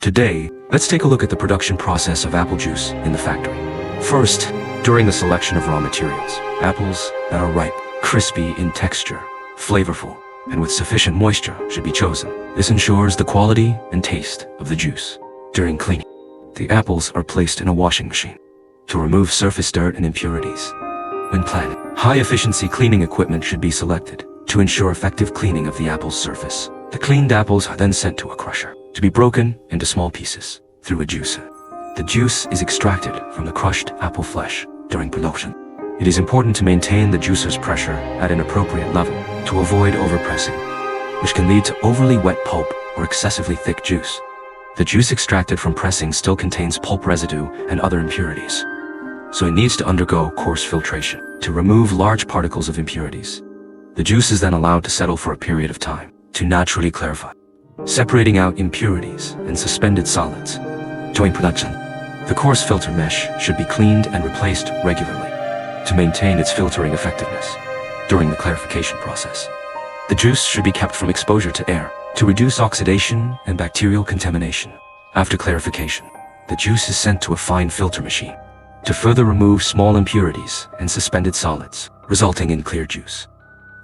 Today, let's take a look at the production process of apple juice in the factory. First, during the selection of raw materials, apples that are ripe, crispy in texture, flavorful, and with sufficient moisture should be chosen. This ensures the quality and taste of the juice. During cleaning, the apples are placed in a washing machine to remove surface dirt and impurities. When planning, high-efficiency cleaning equipment should be selected to ensure effective cleaning of the apple's surface. The cleaned apples are then sent to a crusher to be broken into small pieces through a juicer. The juice is extracted from the crushed apple flesh during production. It is important to maintain the juicer's pressure at an appropriate level to avoid overpressing, which can lead to overly wet pulp or excessively thick juice. The juice extracted from pressing still contains pulp residue and other impurities, so it needs to undergo coarse filtration to remove large particles of impurities. The juice is then allowed to settle for a period of time to naturally clarify, separating out impurities and suspended solids. During production, the coarse filter mesh should be cleaned and replaced regularly to maintain its filtering effectiveness. During the clarification process, the juice should be kept from exposure to air to reduce oxidation and bacterial contamination. After clarification, the juice is sent to a fine filter machine to further remove small impurities and suspended solids, resulting in clear juice.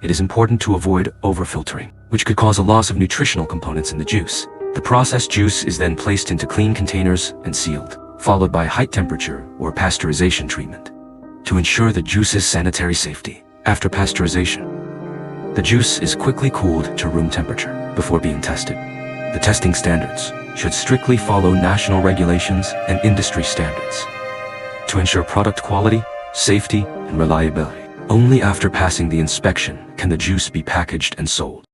It is important to avoid overfiltering, which could cause a loss of nutritional components in the juice. The processed juice is then placed into clean containers and sealed, followed by high temperature or pasteurization treatment to ensure the juice's sanitary safety. After pasteurization, the juice is quickly cooled to room temperature before being tested. The testing standards should strictly follow national regulations and industry standards to ensure product quality, safety, and reliability. Only after passing the inspection can the juice be packaged and sold.